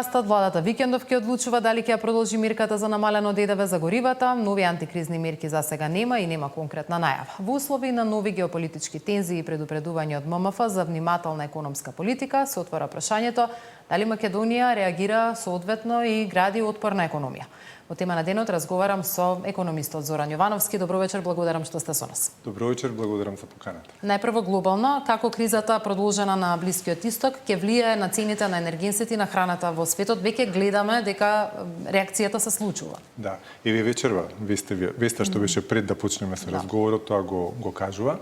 Владата викендов ќе одлучува дали ќе ја продолжи мерката за намалено ДДВ за горивата. Нови антикризни мерки за сега нема и нема конкретна најава. Во услови на нови геополитички тензии и предупредување од ММФ за внимателна економска политика, се отвора прашањето дали Македонија реагира соодветно и гради отпорна економија. Во тема на денот разговарам со економистот Зоран Јовановски. Добро вечер, благодарам што сте со нас. Добро вечер, благодарам за поканата. Најпрво глобално, како кризата продолжена на Блискиот Исток ќе влијае на цените на енергенсите и на храната во светот? Веќе гледаме дека реакцијата се случува. Да, еве вечерва, веста што беше пред да почнеме со разговорот, тоа го кажува.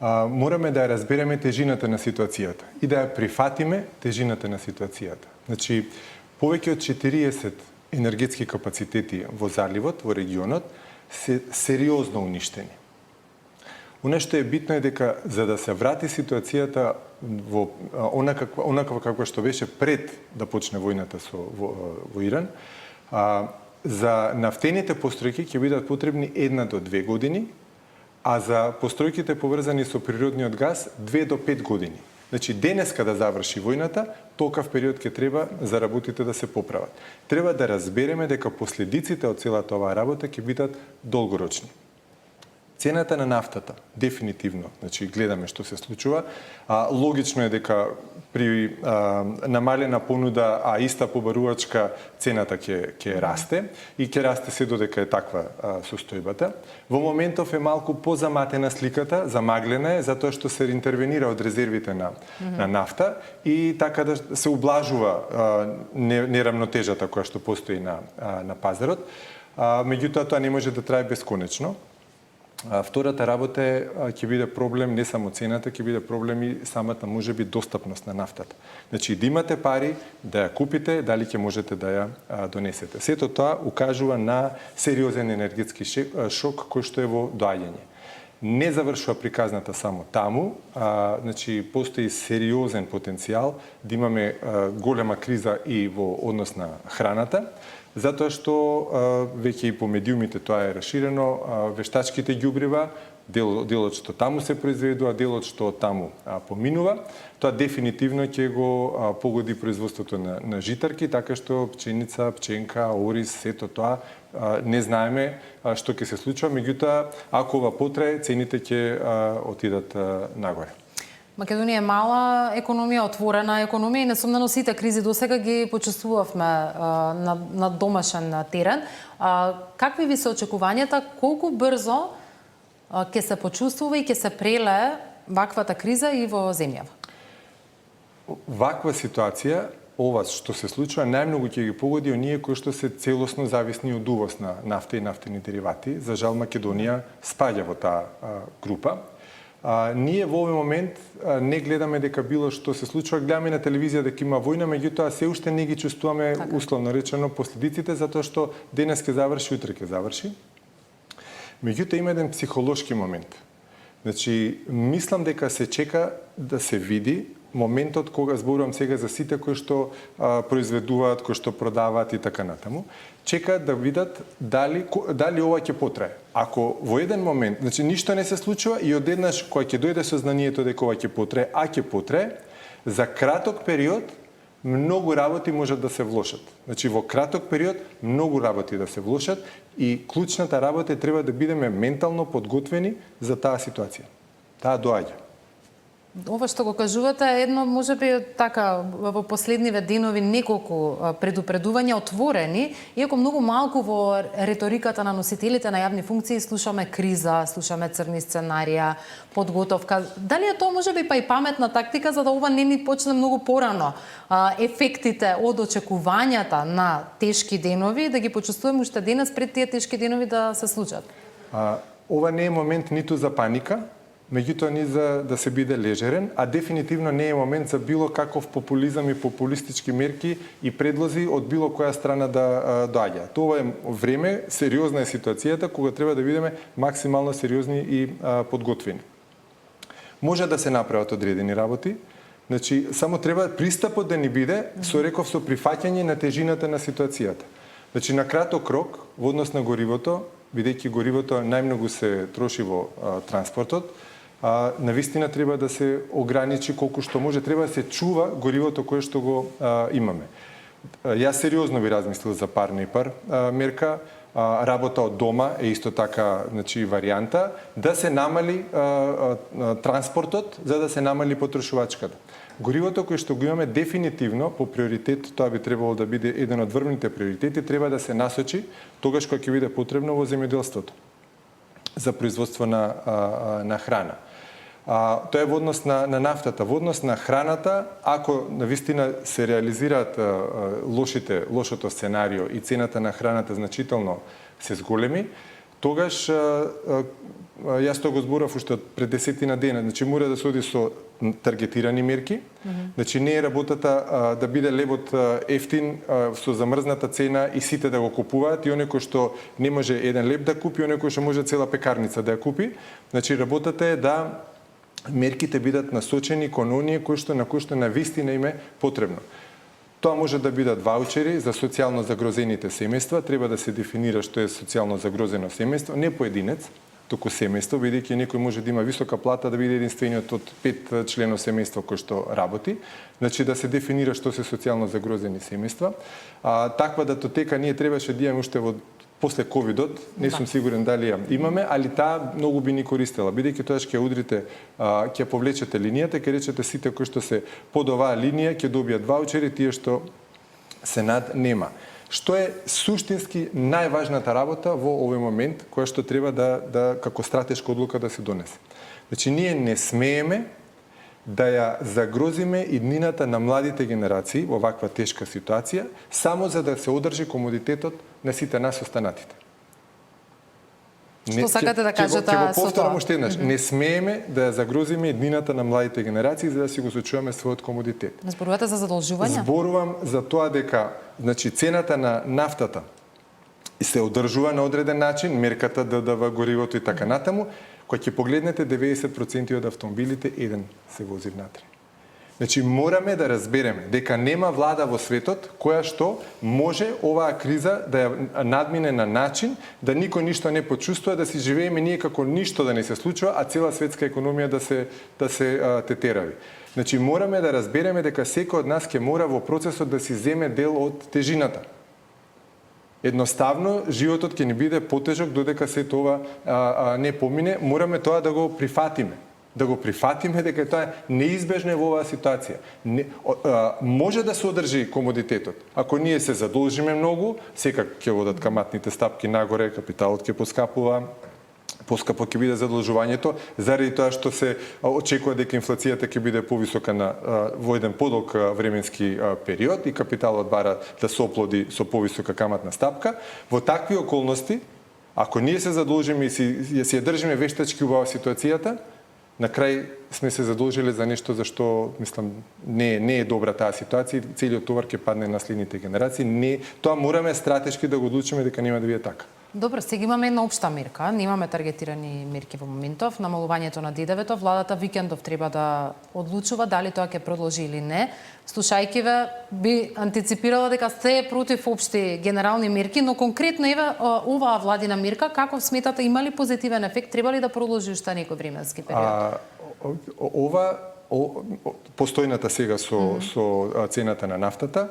Мораме да ја разбереме тежината на ситуацијата и да ја прифатиме тежината на ситуацијата. Значи, повеќе од 40 енергетски капацитети во заливот, во регионот, се сериозно уништени. Оно што е битно е дека за да се врати ситуацијата во онаква каква што беше пред да почне војната во Иран, за нафтените постројки ќе бидат потребни 1 до 2 години, а за постројките поврзани со природниот газ 2 до 5 години. Значи, денеска да заврши војната, токав период ќе треба за работите да се поправат. Треба да разбереме дека последиците од целата оваа работа ќе бидат долгорочни. Цената на нафтата, дефинитивно, значи гледаме што се случува. Логично е дека при намалена понуда, а иста побарувачка, цената ќе расте и ќе расте се додека е таква состојбата. Во моментов е малку позаматена сликата, замаглена е, затоа што се интервенира од резервите на нафта и така да се ублажува неравнотежата која што постои на пазарот. Меѓутоа, тоа не може да трае бесконечно. Втората работа ќе биде проблем не само цената, ќе биде проблем и самата можеби достапност на нафтата. Значи да имате пари да ја купите, дали ќе можете да ја донесете. Сето тоа укажува на сериозен енергетски шок кој што е во доаѓање. Не завршува приказната само таму, значи постои сериозен потенцијал да имаме голема криза и во однос на храната, затоа што веќе и по медиумите тоа е расширено, вештачките ѓубрива, делот што таму се произведува, делот што таму поминува, тоа дефинитивно ќе го погоди производството на житарки, така што пченица, пченка, ориз, сето тоа не знаеме што ќе се случува, меѓутоа ако ова потрае, цените ќе отидат нагоре. Македонија е мала економија, отворена економија и несомнено сите кризи досега ги почувствувавме на домашен терен. Какви ви се очекувањата, колку брзо ќе се почувствува и ќе се прелее ваквата криза и во земјава? Ваква ситуација, ова што се случува, најмногу ќе ги погоди оние кои што се целосно зависни од увоз на нафта и нафтени деривати. За жал Македонија спаѓа во таа група. Ние во овој момент не гледаме дека било што се случува, гледаме на телевизија дека има војна, меѓутоа се уште не ги чувствуваме, условно речено, последиците, затоа што денес ќе заврши, утре ќе заврши. Меѓутоа има еден психолошки момент. Значи, мислам дека се чека да се види моментот кога зборувам сега за сите кои што произведуваат, кои што продаваат и така натаму, чекаат да видат дали ова ќе потрае. Ако во еден момент, значи ништо не се случува и одеднаш кога ќе дојде сознанието дека ова ќе потрае, ќе потрае, за краток период многу работи можат да се влошат. Значи во краток период многу работи да се влошат и клучната работа треба да бидеме ментално подготвени за таа ситуација. Таа доаѓа. Ова што го кажувате е едно, можеби така, во последниве денови неколку предупредувања отворени, иако многу малку во реториката на носителите на јавни функции слушаме криза, слушаме црни сценарија, подготовка. Дали е тоа можеби па и паметна тактика за да ова не ни почне многу порано ефектите од очекувањата на тешки денови, да ги почувствуваме уште денес пред тие тешки денови да се случат? Ова не е момент ниту за паника, меѓутоа ни за да се биде лежерен, а дефинитивно не е момент за било каков популизам и популистички мерки и предлози од било која страна да доаѓа. Тоа е време, сериозна е ситуацијата, кога треба да бидеме максимално сериозни и подготвени. Може да се направат одредени работи, значи само треба пристапот да ни биде, со прифаќање на тежината на ситуацијата. Значи на краток рок, во однос на горивото, бидејќи горивото најмногу се троши во транспортот, навистина треба да се ограничи колку што може, треба да се чува горивото кое што го имаме. Јас сериозно би размислил за пар-непар мерка. Работа од дома е исто така, значи, варијанта, да се намали транспортот, за да се намали потрошувачката. Горивото кое што го имаме дефинитивно по приоритет, тоа би требало да биде еден од врвните приоритети, треба да се насочи тогаш кога ќе биде потребно во земјоделството за производство на храна. Тоа е во однос на нафтата. Во однос на храната, ако навистина се реализираат лошото сценарио и цената на храната значително се зголеми, тогаш јас тоа го зборав уште пред 10 дена, значи мора да се оди со таргетирани мерки. Значи не е работата да биде лебот ефтин со замрзната цена и сите да го купуваат и оној кој што не може еден леб да купи, оној кој што може цела пекарница да ја купи. Значи работата е да мерките бидат насочени кон оние на кои што навистина им е потребно. Тоа може да бидат ваучери за социјално загрозените семејства, треба да се дефинира што е социјално загрозено семејство, не поединец, туку семејство, бидејќи некој може да има висока плата, да биде единствениот од 5 члено семејство кој што работи, значи да се дефинира што се социјално загрозени семејства. Таква датотека ние требаше да имаме уште после ковидот, не сум сигурен дали ја имаме, али таа многу би ни користела, бидејќи тоаш ќе удрите, ќе повлечете линијата, ќе речете сите кои што се под оваа линија ќе добијат ваучери, тие што се над нема. Што е суштински најважната работа во овој момент, која што треба да како стратешка одлука да се донесе. Значи ние не смееме да ја загрозиме иднината на младите генерации во ваква тешка ситуација, само за да се одржи комодитетот на сите нас останатите. Што сакате да кажете со тоа? Ќе го повторам уште еднаш. Не смееме да ја загрозиме иднината на младите генерации за да си го сочуваме својот комодитет. Не зборувате за задолжувања? Зборувам за тоа дека, значи, цената на нафтата се одржува на одреден начин, мерката ДДВ, горивото и така натаму. Кога ќе погледнете 90% од автомобилите, еден се вози внатре. Значи, мораме да разбереме дека нема влада во светот која што може оваа криза да ја надмине на начин да никој ништо не почувствува, да си живееме ние како ништо да не се случува, а цела светска економија да се тетерави. Значи, мораме да разбереме дека секој од нас ќе мора во процесот да си земе дел од тежината. Едноставно, животот ќе ни биде потежок додека се тоа не помине, мораме тоа да го прифатиме. Да го прифатиме дека тоа е неизбежно во оваа ситуација. Може да се одржи комодитетот. Ако ние се задолжиме многу, секак ќе водат каматните стапки нагоре, капиталот ќе поскапува, поскапо ќе биде задолжувањето, заради тоа што се очекува дека инфлацијата ќе биде повисока во еден подолг временски период и капиталот бара да се оплоди со повисока каматна стапка. Во такви околности, ако ние се задолжиме и си ја држиме вештачки во оваа ситуацијата, на крај сме се задолжили за нешто за што, мислам, не е добра таа ситуација, целиот товар ќе падне на следните генерации. Тоа мораме стратешки да го одлучиме дека нема да биде така. Добро, сега имаме една општа мерка, немаме таргетирани мерки во моментов, намалувањето на ДДВ-то, владата викендов треба да одлучува дали тоа ќе продолжи или не. Слушајќи ве, би антиципирала дека сте против општи генерални мерки, но конкретно еве оваа владина мерка, како сметате, има ли позитивен ефект, треба ли да продолжи уште некој временски период? Постојната сега со цената на нафтата,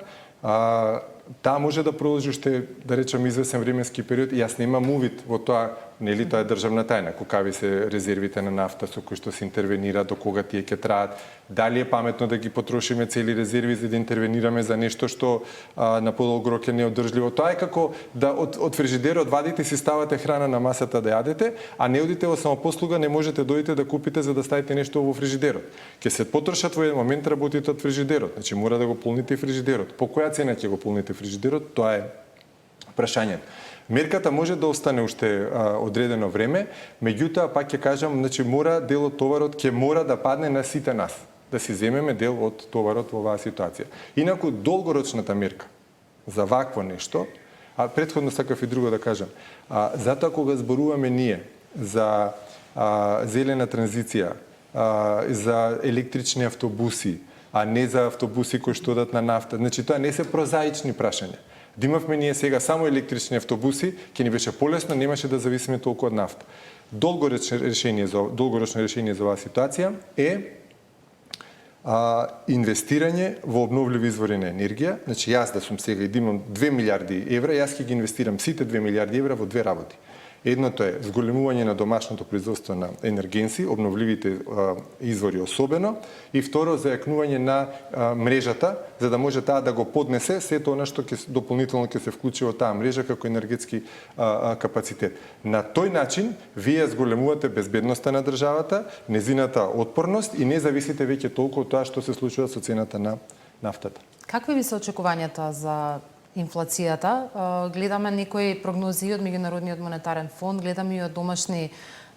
таа може да продолжи уште, да речем, извесен временски период. Јас немам увид во тоа, нели, тоа е државна тајна, какви се резервите на нафта со кои што се интервенира, до кога тие ќе траат, дали е паметно да ги потрошиме цели резерви за да интервенираме за нешто што на подолг рок е неодржливо. Тоа е како да од фрижидерот вадите и си ставате храна на масата да јадете, а не одите во самопослуга, не можете дојдете да купите за да ставите нешто во фрижидерот. Ќе се потрошат во еден момент работите од фрижидерот. Значи мора да го полните фрижидерот. По која цена ќе го полните фрижидерот, тоа е прашањето. Мерката може да остане уште одредено време, меѓутоа пак ќе кажам, значи мора дел од товарот ќе мора да падне на сите нас, да си земеме дел од товарот во оваа ситуација. Инаку долгорочната мерка за вакво нешто, а претходно сакав и друго да кажам, затоа кога зборуваме ние за зелена транзиција, за електрични автобуси, а не за автобуси кои што одат на нафта, значи тоа не се прозаични прашања. Да имавме ние сега само електрични автобуси, ќе ни беше полесно, немаше да зависиме толку од нафта. Долгорочно решение за оваа ситуација е инвестирање во обновливи извори на енергија. Значи, јас да сум сега и да имам 2 милиарди евра, јас ќе ги инвестирам сите 2 милиарди евра во две работи. Едното е зголемување на домашното производство на енергенси, обновливите извори особено, и второ зајакнување на мрежата, за да може таа да го поднесе сето она што дополнително ќе се вклучи во таа мрежа како енергетски капацитет. На тој начин вие зголемувате безбедноста на државата, незината отпорност и не зависите веќе толку од тоа што се случува со цената на нафтата. Какви ви се очекувањата за инфлацијата? Гледаме некои прогнози од Меѓународниот монетарен фонд, гледаме и од домашни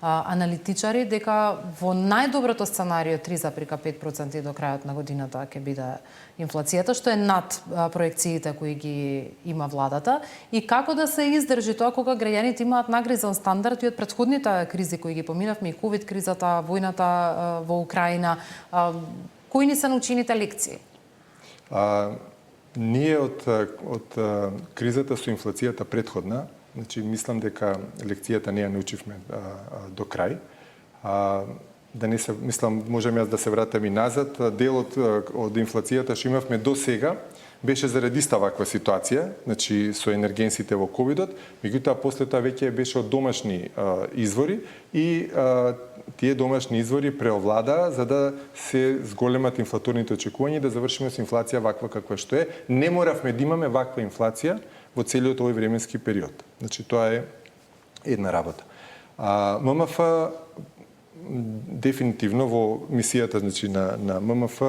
аналитичари дека во најдоброто сценарио 3,5% до крајот на годината ќе биде инфлацијата, што е над проекциите кои ги има владата. И како да се издржи тоа кога граѓаните имаат нагризан стандард и од претходните кризи кои ги поминавме, и ковид кризата, војната во Украина, кои ни се научените лекции? Ние од кризата со инфлацијата претходна, значи мислам дека лекцијата не ја научивме до крај. Да не се, мислам, можам јас да се вратам и назад, дел од инфлацијата што имавме до сега беше заради иста ваква ситуација, значи со енергенсите во ковидот, меѓутоа после тоа веќе беше од домашни извори и тие домашни извори преовладаа за да се зголемат инфлаторните очекувања и да завршиме со инфлација ваква каква што е. Не моравме да имаме ваква инфлација во целиот овој временски период. Значи тоа е една работа. ММФ дефинитивно во мисијата, значи на ММФ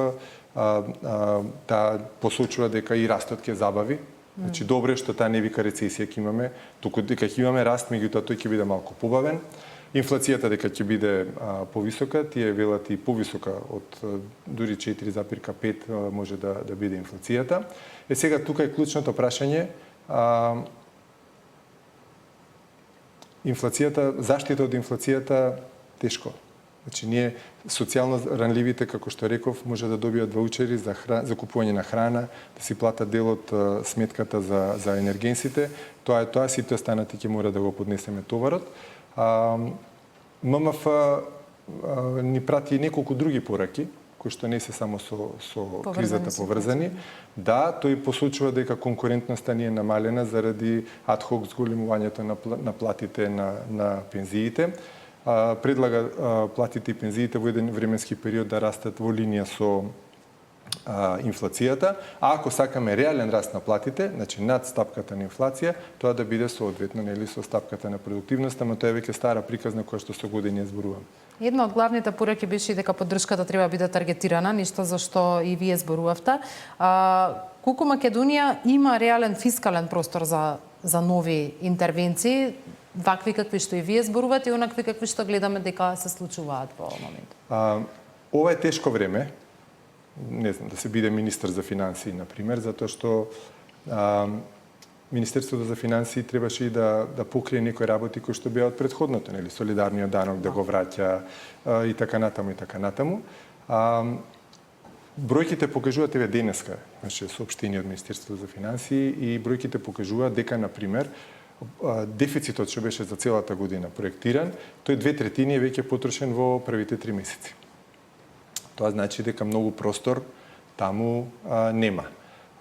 таа посочува дека и растот ќе забави. Значи добре што таа не вика рецесија ќе имаме, туку дека ќе имаме раст, меѓутоа тој ќе биде малку побавен. Инфлацијата дека ќе биде повисока, тие велат и повисока од дури 4,5 може да биде инфлацијата. Сега тука е клучното прашање, инфлацијата, заштита од инфлацијата тешко. Значи ние социјално ранливите, како што реков, може да добијат ваучери за купување на храна, да си платат дел од сметката за енергенсите. Тоа е тоа, сите останати ќе мора да го поднесеме товарот. ММФ ни прати неколку други пораки, кои што не се само со кризата поврзани. Да, тој посочува дека конкурентноста ни е намалена заради адхок зголемувањето на платите на пензиите. Предлага платите и пензиите во еден временски период да растат во линија со инфлацијата, а ако сакаме реален раст на платите, значи над стапката на инфлација, тоа да биде соодветно нели со стапката на продуктивноста, но тоа е веќе стара приказна која што со години зборувам. Една од главните пораки беше и дека поддршката треба да биде таргетирана, ништо за што и вие зборувавте. Колку Македонија има реален фискален простор за нови интервенции, вакви какви што и вие зборувате и онакви какви што гледаме дека се случуваат во момент? Ова е тешко време. Не знам, да се биде министер за финансии, например, затоа што Министерството за финансии требаше и да покрие некои работи кои што беа од претходното, нели, солидарниот данок да го враќа и така натаму и така натаму. Бројките покажуваат еве денеска, значи соопштение од Министерството за финансии, и бројките покажуваат дека, например, дефицитот што беше за целата година проектиран, тој 2/3 е веќе потрошен во првите 3 месеци. Тоа значи дека многу простор таму нема.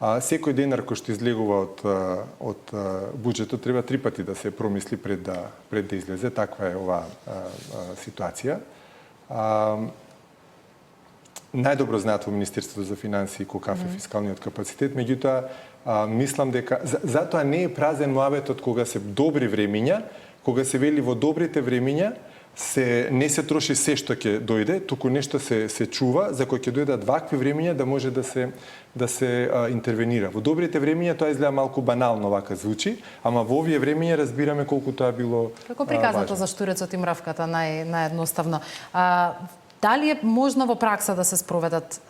Секој денар кој што излегува од буџетот треба 3 пати да се промисли пред да излезе. Таква е оваа ситуација. Најдобро знаат во Министерството за финансии колкав е фискалниот капацитет, меѓутоа мислам дека затоа не е празен муабетот кога се добри времиња, кога се вели во добрите времиња не се троши се што ќе дојде, туку нешто се чува за кој ќе дојдат вакви времиња да може да се интервенира. Во добрите времиња тоа изгледа малку банално вака звучи, ама во овие времиња разбираме колку тоа било како приказното за штурецот и мравката наједноставно. Дали е можно во пракса да се спроведат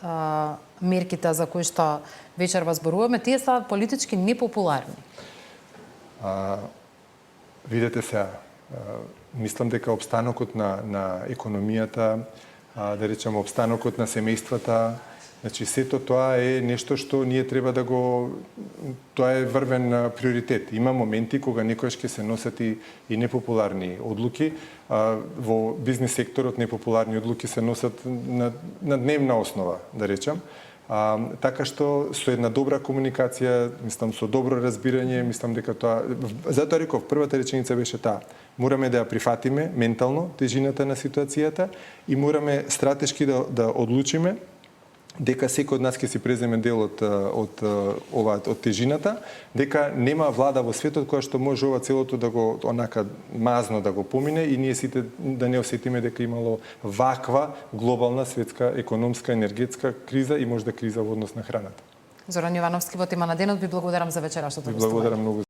мерките за кои што вечерва зборуваме? Тие стават политички непопуларни. Видете се, мислам дека обстанокот на економијата, да речеме обстанокот на семејствата, Значи, сето тоа е нешто што ние треба да го... Тоа е врвен приоритет. Има моменти кога некојаш ќе се носат и непопуларни одлуки. Во бизнес секторот непопуларни одлуки се носат на дневна основа, да речам. Така што со една добра комуникација, мислам со добро разбирање, мислам дека тоа... Затоа реков, првата реченица беше таа. Мораме да ја прифатиме ментално тежината на ситуацијата и мораме стратешки да одлучиме дека секој од нас ќе си преземе дел од тежината, дека нема влада во светот која што може ова целото да го онака мазно да го помине и ние сите да не осетиме дека имало ваква глобална светска економска енергетска криза и можда криза во однос на храната. Зоран Јовановски, во тема на денот, ви благодарам за вечерашното гостување. Благодарам многу.